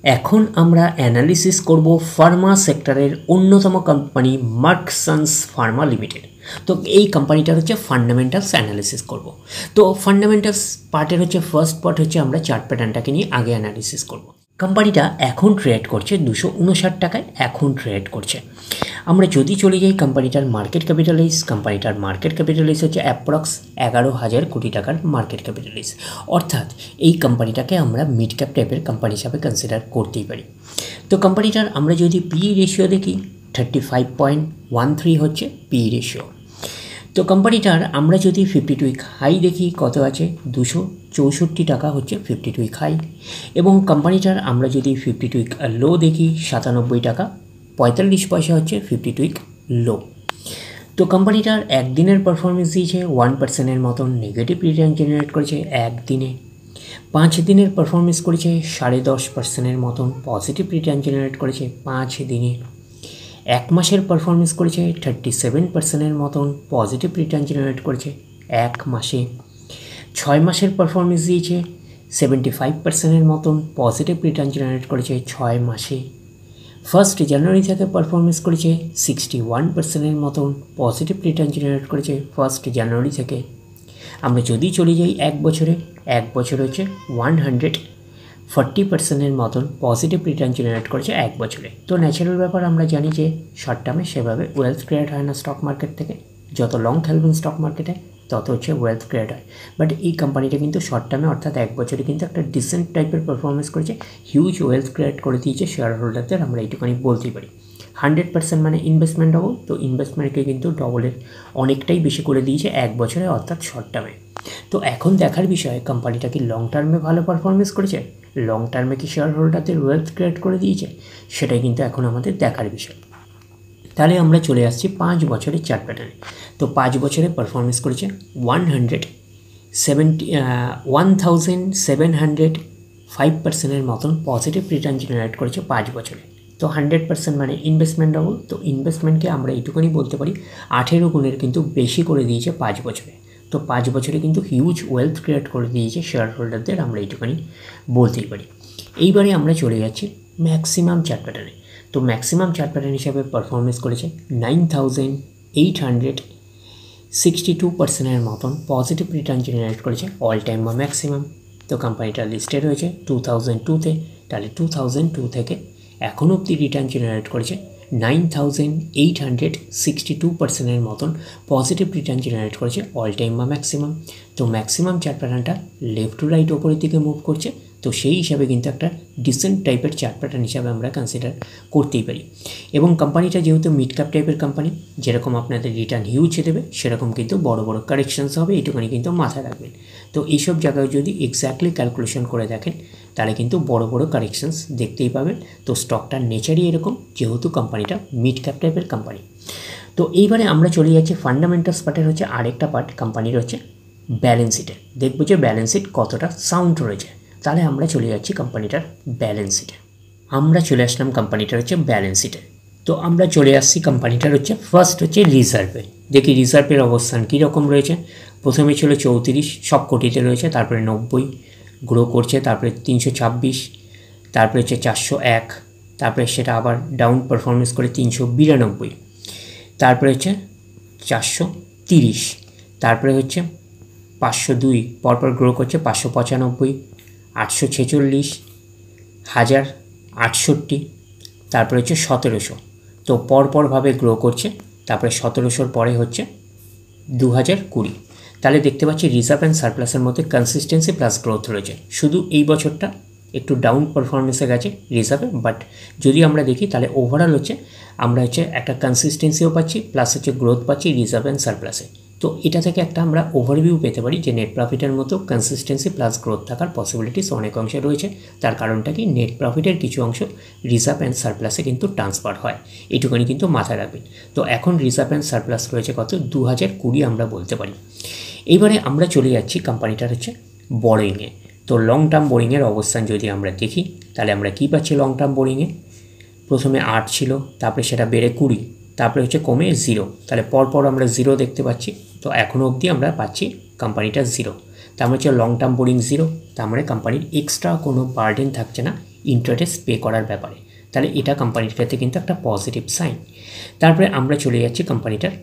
এখন আমরা অ্যানালিসিস করব ফার্মা সেক্টরের অন্যতম কোম্পানি মার্কসন্স ফার্মা লিমিটেড। তো এই কোম্পানিটার হচ্ছে ফান্ডামেন্টালস অ্যানালিসিস করব। তো ফান্ডামেন্টালস পার্টের হচ্ছে ফার্স্ট পার্ট হচ্ছে আমরা চার্ট প্যাটার্নটাকে নিয়ে আগে অ্যানালিসিস করব। কোম্পানিটা এখন ট্রেড করছে 259 টাকায় এখন ট্রেড করছে। আমরা যদি চলে যাই কোম্পানিটার মার্কেট ক্যাপিটালাইজ হচ্ছে অ্যাপ্রক্স 11,000 কোটি টাকার মার্কেট ক্যাপিটালাইজ, অর্থাৎ এই কোম্পানিটাকে আমরা মিড ক্যাপ টাইপের কোম্পানি হিসাবে কনসিডার করতেই পারি। তো কোম্পানিটার আমরা যদি পিই রেশিও দেখি 35.13 হচ্ছে পিই রেশিও। তো কোম্পানিটার আমরা যদি 52 উইক হাই দেখি কত আছে 264 টাকা হচ্ছে 52 উইক হাই, এবং কোম্পানিটার আমরা যদি 52 উইক লো দেখি 97 টাকা 45 পয়সা হচ্ছে 52 উইক লো। তো কোম্পানিটার একদিনের পারফরমেন্স দিয়েছে 1%-এর মতন নেগেটিভ রিটার্ন জেনারেট করেছে একদিনে। 5 দিনের পারফরমেন্স করেছে 10.5%-এর মতন পজিটিভ রিটার্ন জেনারেট করেছে 5 দিনে। 1 মাসের পারফরমেন্স করেছে 37%-এর মতন পজিটিভ রিটার্ন জেনারেট করেছে 1 মাসে। 6 মাসের পারফরমেন্স দিয়েছে 75%-এর মতন পজিটিভ রিটার্ন জেনারেট করেছে 6 মাসে। 1 জানুয়ারি থেকে পারফরমেন্স করেছে 61%-এর মতন পজিটিভ রিটার্ন জেনারেট করেছে 1 জানুয়ারি থেকে। আমরা যদি চলে যাই এক বছর হচ্ছে 140%-এর মতন পজিটিভ রিটার্ন জেনারেট করেছে এক বছরে। তো ন্যাচারাল ব্যাপার, আমরা জানি যে শর্ট টার্মে সেভাবে ওয়েলথ ক্রিয়েট হয় না স্টক মার্কেট থেকে, যত লং খেলবেন স্টক মার্কেটে তত হচ্ছে ওয়েলথ ক্রিয়েট হয়। বাট এই কোম্পানিটা কিন্তু শর্ট টার্মে অর্থাৎ এক বছরে কিন্তু একটা ডিসেন্ট টাইপের পারফরমেন্স করেছে, হিউজ ওয়েলথ ক্রিয়েট করে দিয়েছে শেয়ার হোল্ডারদের, আমরা এইটুখানি বলতেই পারি। 100% মানে ইনভেস্টমেন্ট ডবল, তো ইনভেস্টমেন্টকে কিন্তু ডবলের অনেকটাই বেশি করে দিয়েছে এক বছরে অর্থাৎ শর্ট টার্মে। তো এখন দেখার বিষয় কোম্পানিটা কি লং টার্মে ভালো পারফরমেন্স করেছে, লং টার্মে কি শেয়ার হোল্ডারদের ওয়েলথ ক্রিয়েট করে দিয়েছে, সেটাই কিন্তু এখন আমাদের দেখার বিষয়। তাহলে আমরা চলে আসছি 5 বছরের চার্ট প্যাটার্নে। তো 5 বছরে পারফরমেন্স করেছে 1705%-এর মতন পজিটিভ রিটার্ন জেনারেট করেছে 5 বছরে। তো 100% মানে ইনভেস্টমেন্ট ডবল, তো ইনভেস্টমেন্টকে আমরা এইটুকুনি বলতে পারি 18 গুণের কিন্তু বেশি করে দিয়েছে 5 বছরে। তো 5 বছরে কিন্তু হিউজ ওয়েলথ ক্রিয়েট করে দিয়েছে শেয়ার হোল্ডারদের, আমরা এইটুকুনি বলতেই পারি। এইবারে আমরা চলে যাচ্ছি ম্যাক্সিমাম চার্ট প্যাটার্নে। তো ম্যাক্সিমাম চার্ট প্যাটার্ন হিসাবে পারফরমেন্স করেছে 9862%-এর মতন পজিটিভ রিটার্ন জেনারেট করেছে অল টাইম বা ম্যাক্সিমাম। তো কোম্পানিটা লিস্টেড হয়েছে 2002-তে, তাহলে 2002 থেকে এখন অবধি রিটার্ন জেনারেট করেছে 9862%-এর মতন পজিটিভ রিটার্ন জেনারেট করেছে অল টাইম বা ম্যাক্সিমাম। তো ম্যাক্সিমাম চার্ট প্যাটার্নটা লেফট টু রাইট ওপরের দিকে মুভ করছে, তো সেই হিসাবে কিন্তু একটা ডিসেন্ট টাইপের চার্ট প্যাটার্ন হিসাবে আমরা কনসিডার করতেই পারি। এবং কোম্পানিটা যেহেতু মিড ক্যাপ টাইপের কোম্পানি, যেরকম আপনাদের রিটার্ন হিউজ দেবে সেরকম কিন্তু বড় বড় কারেকশনস হবে, এইটুখানি কিন্তু মাথায় রাখবেন। তো এইসব জায়গায় যদি এক্স্যাক্টলি ক্যালকুলেশন করে দেখেন তাহলে কিন্তু বড় বড় কারেকশনস দেখতেই পাবেন। তো স্টকটার নেচারই এরকম, যেহেতু কোম্পানিটা মিড ক্যাপ টাইপের কোম্পানি। তো এইবারে আমরা চলে যাচ্ছি ফান্ডামেন্টালস পার্টের হচ্ছে আরেকটা পার্ট কোম্পানির হচ্ছে ব্যালেন্স শিটে, দেখবো যে ব্যালেন্স শিট কতটা সাউন্ড রয়েছে। তাহলে আমরা চলে যাচ্ছি কোম্পানিটার ব্যালেন্স শিটে। আমরা চলে আসলাম কোম্পানিটার হচ্ছে ব্যালেন্স শিটে। তো আমরা চলে আসছি কোম্পানিটার হচ্ছে ফার্স্ট হচ্ছে রিজার্ভে। দেখি রিজার্ভের অবস্থান কীরকম রয়েছে। প্রথমে ছিল 34 সব কোটিতে রয়েছে, তারপরে 90 গ্রো করছে, তারপরে 326, তারপরে হচ্ছে 401, তারপরে সেটা আবার ডাউন পারফরমেন্স করে 392, তারপরে হচ্ছে 430, তারপরে হচ্ছে 502, পরপর গ্রো করছে 595, 846, 1068, তারপরে হচ্ছে 1700। তো পরপরভাবে গ্রো করছে, তারপরে 1700-র পরে হচ্ছে 2020। তাহলে দেখতে পাচ্ছি রিজার্ভ অ্যান্ড সারপ্লাসের মধ্যে কনসিস্টেন্সি প্লাস গ্রোথ রয়েছে। শুধু এই বছরটা একটু ডাউন পারফরমেন্সে গেছে রিজার্ভে, বাট যদি আমরা দেখি তাহলে ওভারঅল হচ্ছে আমরা হচ্ছে একটা কনসিস্টেন্সিও পাচ্ছি প্লাস হচ্ছে গ্রোথ পাচ্ছি রিজার্ভ অ্যান্ড সারপ্লাসে। তো এটা থেকে একটা আমরা ওভারভিউ পেতে পারি যে নেট প্রফিটের মতো কনসিস্টেন্সি প্লাস গ্রোথ থাকার পসিবিলিটিস অনেক অংশে রয়েছে। তার কারণটা কি, নেট প্রফিটের কিছু অংশ রিজার্ভ অ্যান্ড সারপ্লাসে কিন্তু ট্রান্সফার হয়, এইটুকুনি কিন্তু মাথায় রাখবেন। তো এখন রিজার্ভ অ্যান্ড সারপ্লাস রয়েছে কত, 2020 আমরা বলতে পারি। এইবারে আমরা চলে যাচ্ছি কোম্পানিটার হচ্ছে বোরিংয়ে। তো লং টার্ম বোরিংয়ের অবস্থান যদি আমরা দেখি তাহলে আমরা কী পাচ্ছি লং টার্ম বোরিংয়ে। প্রথমে 8 ছিল, তারপরে সেটা বেড়ে 20, তারপরে হচ্ছে কমে 0, তাহলে পরপর আমরা 0 দেখতে পাচ্ছি। তো এখনও অবধি আমরা পাচ্ছি কোম্পানিটা 0, তার মানে হচ্ছে লং টার্ম বোরিং 0, তার মানে কোম্পানির এক্সট্রা কোনো বার্ডেন থাকছে না ইন্টারেস্ট পে করার ব্যাপারে। তাহলে এটা কোম্পানির ক্ষেত্রে কিন্তু একটা পজিটিভ সাইন। তারপরে আমরা চলে যাচ্ছি কোম্পানিটার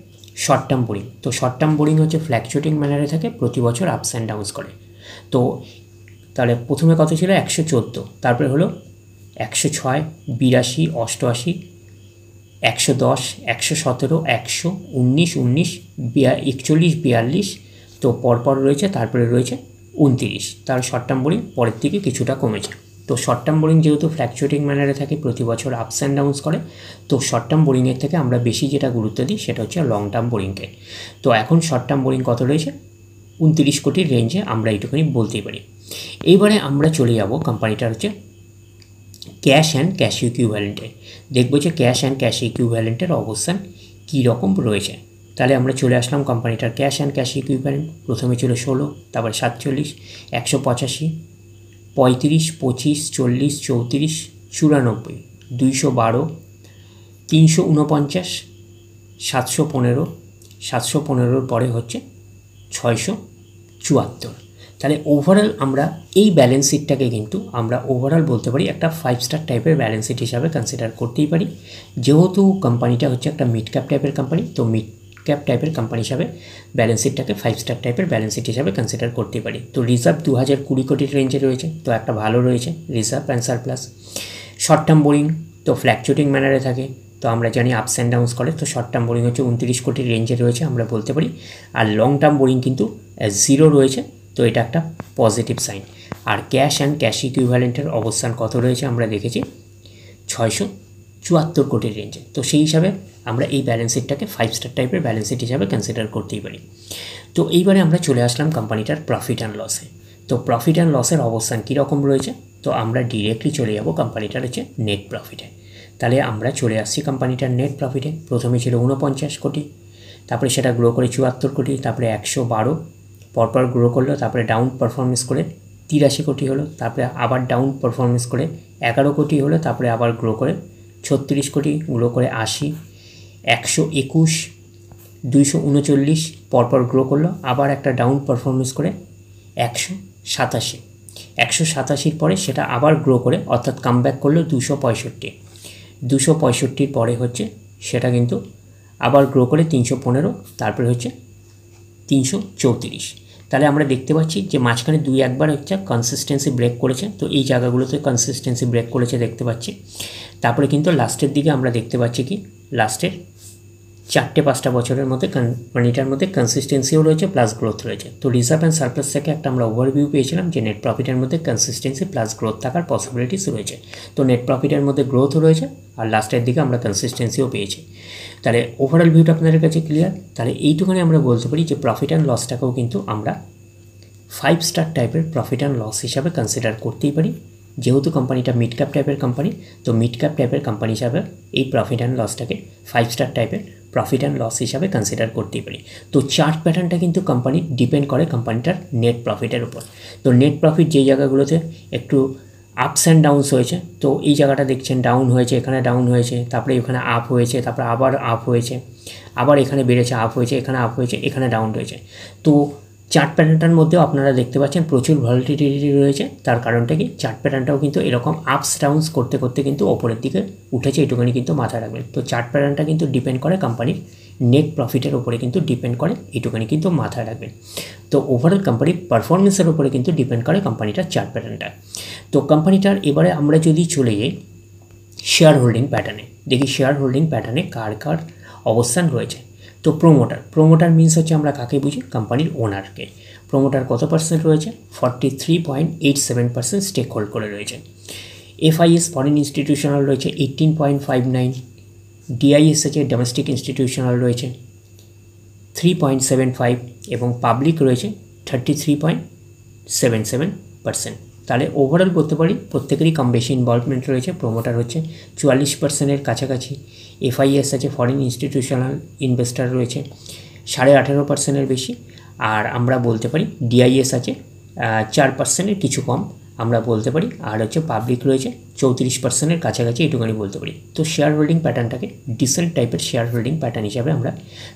শর্ট টার্ম বোরিং। তো শর্ট টার্ম বোরিং হচ্ছে ফ্ল্যাকচুয়েটিং ম্যানারে থাকে, প্রতি বছর আপস অ্যান্ড ডাউনস করে। তো তাহলে প্রথমে কত ছিল 114, তারপরে হলো 106, 82, 88, 110, 117, 100, 19, 19, 41, 42, তো পরপর রয়েছে, তারপরে রয়েছে 29। তার শর্ট টার্ম বোরিং পরের থেকে কিছুটা কমেছে। তো শর্ট টার্ম বোরিং যেহেতু ফ্ল্যাকচুয়েটিং ম্যানারে থাকে, প্রতি বছর আপস অ্যান্ড ডাউনস করে, তো শর্ট টার্ম বোরিংয়ের থেকে আমরা বেশি যেটা গুরুত্ব দিই সেটা হচ্ছে লং টার্ম বোরিংকে। তো এখন শর্ট টার্ম বোরিং কত রয়েছে, 29 কোটির রেঞ্জে আমরা এইটুকুনি বলতেই পারি। এইবারে আমরা চলে যাব কোম্পানিটার হচ্ছে ক্যাশ অ্যান্ড ক্যাশ ইকুইভ্যালেন্টে। দেখবো যে ক্যাশ অ্যান্ড ক্যাশ ইকুইভ্যালেন্টের অবস্থান কী রকম রয়েছে। তাহলে আমরা চলে আসলাম কোম্পানিটার ক্যাশ অ্যান্ড ক্যাশ ইকুইভ্যালেন্ট। প্রথমে ছিল 16, তারপরে 47, 185, 35, 25, 40, 34, 94, 212, 349, 715, 715 পরে হচ্ছে 674। তাহলে ওভারঅল আমরা এই ব্যালেন্স শিটটাকে কিন্তু আমরা ওভারঅল বলতে পারি একটা 5 স্টার টাইপের ব্যালেন্স শিট হিসাবে কনসিডার করতেই পারি। যেহেতু কোম্পানিটা হচ্ছে একটা মিড ক্যাপ টাইপের কোম্পানি, তো মিড ক্যাপ টাইপের কোম্পানি হিসাবে ব্যালেন্স শিটটাকে 5 স্টার টাইপের ব্যালেন্স শিট হিসাবে কনসিডার করতেই পারি। তো রিজার্ভ 2020 কোটির রেঞ্জে রয়েছে, তো একটা ভালো রয়েছে reserve and surplus. Short term boring তো ফ্ল্যাকচুয়েটিং ম্যানারে থাকে, তো আমরা জানি আপস অ্যান্ড ডাউনস করে, তো শর্ট টার্ম বোরিং হচ্ছে 29 কোটির রেঞ্জে রয়েছে আমরা বলতে পারি। আর লং টার্ম বোরিং কিন্তু 0 রয়েছে, তো এটা একটা পজিটিভ সাইন। আর ক্যাশ অ্যান্ড ক্যাশ ইকুইভ্যালেন্টের অবস্থান কত রয়েছে আমরা দেখেছি 674 কোটির রেঞ্জে। তো সেই হিসাবে আমরা এই ব্যালেন্স শিটটাকে 5 স্টার টাইপের ব্যালেন্স শিট হিসাবে কনসিডার করতেই পারি। তো এইবারে আমরা চলে আসলাম কোম্পানিটার প্রফিট অ্যান্ড লসে। তো প্রফিট অ্যান্ড লসের অবস্থান কীরকম রয়েছে, তো আমরা ডিরেক্টলি চলে যাব কোম্পানিটার হচ্ছে নেট প্রফিটে। তাহলে আমরা চলে আসছি কোম্পানিটার নেট প্রফিটে। প্রথমে ছিল 49 কোটি, তারপরে সেটা গ্রো করে 74 কোটি, তারপরে 112 পরপর গ্রো করলো, তারপরে ডাউন পারফরমেন্স করে 83 কোটি হলো, তারপরে আবার ডাউন পারফরমেন্স করে 11 কোটি হলো, তারপরে আবার গ্রো করে 36 কোটি, গ্রো করে 80, 121, 239 পরপর গ্রো করলো, আবার একটা ডাউন পারফরমেন্স করে 187, 187 পরে সেটা আবার গ্রো করে অর্থাৎ কামব্যাক করলো 265, 265 পরে হচ্ছে সেটা কিন্তু আবার গ্রো করে 315, তারপরে হচ্ছে 334। তাহলে আমরা দেখতে পাচ্ছি যে মাঝখানে 2-1বার হচ্ছে কনসিস্টেন্সি ব্রেক করেছে, তো এই জায়গাগুলোতে কনসিস্টেন্সি ব্রেক করেছে দেখতে পাচ্ছি। তারপরে কিন্তু লাস্টের দিকে আমরা দেখতে পাচ্ছি কি লাস্টের 4-5টা বছরের মধ্যে কোম্পানিটার মধ্যে কনসিস্টেন্সিও রয়েছে প্লাস গ্রোথ রয়েছে। তো রিজার্ভ অ্যান্ড সারপ্লাস থেকে একটা আমরা ওভারভিউ পেয়েছিলাম যে নেট প্রফিটের মধ্যে কনসিস্টেন্সি প্লাস গ্রোথ থাকার পসিবিলিটিস রয়েছে। তো নেট প্রফিটের মধ্যে গ্রোথও রয়েছে আর লাস্টের দিকে আমরা কনসিস্টেন্সিও পেয়েছি। তাহলে ওভারঅল ভিউটা আপনাদের কাছে ক্লিয়ার। তাহলে এইটুখানে আমরা বলতে পারি যে প্রফিট অ্যান্ড লসটাকেও কিন্তু আমরা 5 স্টার টাইপের প্রফিট অ্যান্ড লস হিসাবে কনসিডার করতেই পারি। যেহেতু কোম্পানিটা মিড ক্যাপ টাইপের কোম্পানি, তো মিড ক্যাপ টাইপের কোম্পানি হিসাবে এই প্রফিট অ্যান্ড লসটাকে 5 স্টার টাইপের প্রফিট অ্যান্ড লস হিসাবে কনসিডার করতেই পারি। তো চার্ট প্যাটার্নটা কিন্তু কোম্পানি ডিপেন্ড করে কোম্পানিটার নেট প্রফিটের উপর। তো নেট প্রফিট যেই জায়গাগুলোতে একটু আপস অ্যান্ড ডাউনস হয়েছে, তো এই জায়গাটা দেখছেন ডাউন হয়েছে, এখানে ডাউন হয়েছে, তারপরে এখানে আপ হয়েছে, তারপরে আবার আপ হয়েছে, আবার এখানে বেড়েছে আপ হয়েছে, এখানে আপ হয়েছে, এখানে ডাউন রয়েছে। তো চার্ট প্যাটার্নটার মধ্যেও আপনারা দেখতে পাচ্ছেন প্রচুর ভলাটিলিটি রয়েছে। তার কারণটা কি চার্ট প্যাটার্নটাও কিন্তু এরকম আপস ডাউনস করতে করতে কিন্তু ওপরের দিকে উঠেছে, এটুখানি কিন্তু মাথায় রাখবেন। তো চার্ট প্যাটার্নটা কিন্তু ডিপেন্ড করে কোম্পানির নেট প্রফিটের উপরে কিন্তু ডিপেন্ড করে, এটুখানি কিন্তু মাথায় রাখবেন। তো ওভারঅল কোম্পানির পারফরমেন্সের উপরে কিন্তু ডিপেন্ড করে কোম্পানিটার চার্ট প্যাটার্নটা। তো কোম্পানিটার এবারে আমরা যদি চলে যাই শেয়ার হোল্ডিং প্যাটার্নে, দেখি শেয়ার হোল্ডিং প্যাটার্নে কার কার অবস্থান রয়েছে। তো প্রোমোটার মিনস হচ্ছে আমরা কাকে বুঝি, কোম্পানির ওনারকে। প্রোমোটার কত পার্সেন্ট রয়েছে, 43.87% স্টেক হোল্ড করে রয়েছে। এফআইএস ফরেন ইনস্টিটিউশনাল রয়েছে 18.59, ডিআইএস আছে ডোমেস্টিক ইনস্টিটিউশনাল রয়েছে 3.75 এবং পাবলিক রয়েছে 33.77%। তাহলে ওভারঅল বলতে পারি প্রত্যেকেরই কম বেশি ইনভলভমেন্ট রয়েছে। প্রোমোটার হচ্ছে 44%-এর কাছাকাছি, এফআইএস আছে ফরেন ইনস্টিটিউশনাল ইনভেস্টার রয়েছে 18.5%-এর বেশি, আর আমরা বলতে পারি ডিআইএস আছে 4%-এর কিছু কম, আমরা বলতে পারি, আর হচ্ছে পাবলিক রয়েছে 34%-এর কাছাকাছি, এটুখানি বলতে পারি। তো শেয়ার হোল্ডিং প্যাটার্নটাকে ডিসেন্ট টাইপের শেয়ার হোল্ডিং প্যাটার্ন হিসাবে আমরা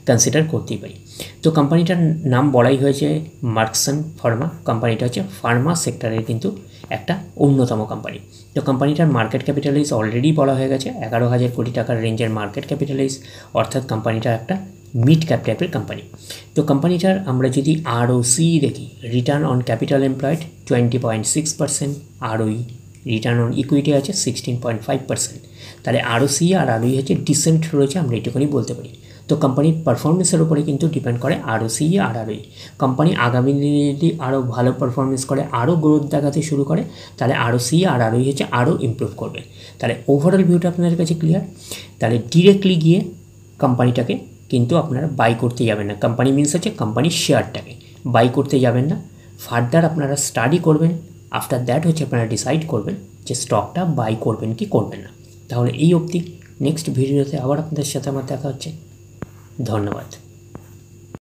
কনসিডার করতেই পারি। তো কোম্পানিটার নাম বলাই হয়েছে মার্কসন ফার্মা। কোম্পানিটা হচ্ছে ফার্মা সেক্টরের কিন্তু একটা অন্যতম কোম্পানি। তো কোম্পানিটার মার্কেট ক্যাপিটালাইজ অলরেডি বলা হয়ে গেছে, 11,000 কোটি টাকার রেঞ্জের মার্কেট ক্যাপিটালাইজ, অর্থাৎ কোম্পানিটা একটা মিড ক্যাপ টাইপের কোম্পানি। তো কোম্পানিটার আমরা যদি ROCE দেখি, return on capital employed 20.6%, ROE return on equity আছে 16.5%, তাহলে ROCE আর ROE হচ্ছে ডিসেন্ট রয়েছে, আমরা এটুকুনি বলতে পারি। তো কোম্পানির পারফরমেন্সের উপরে কিন্তু ডিপেন্ড করে ROCE আর ROE। কোম্পানি আগামী দিনে যদি আরও ভালো পারফরমেন্স করে, আরও গ্রোথ দেখাতে শুরু করে, তাহলে ROCE আর ROE হচ্ছে আরও ইমপ্রুভ করবে। তাহলে ওভারঅল ভিউটা আপনাদের কাছে ক্লিয়ার। তাহলে ডিরেক্টলি গিয়ে কোম্পানিটাকে কিন্তু আপনারা বাই করতে যাবেন না। কোম্পানি মিনস হচ্ছে কোম্পানির শেয়ারটাকে বাই করতে যাবেন না। ফার্দার আপনারা স্টাডি করবেন, আফটার দ্যাট হচ্ছে আপনারা ডিসাইড করবেন যে স্টকটা বাই করবেন কি করবেন না। তাহলে এই অবধি, নেক্সট ভিডিওতে আবার আপনাদের সাথে আমার দেখা হচ্ছে। ধন্যবাদ।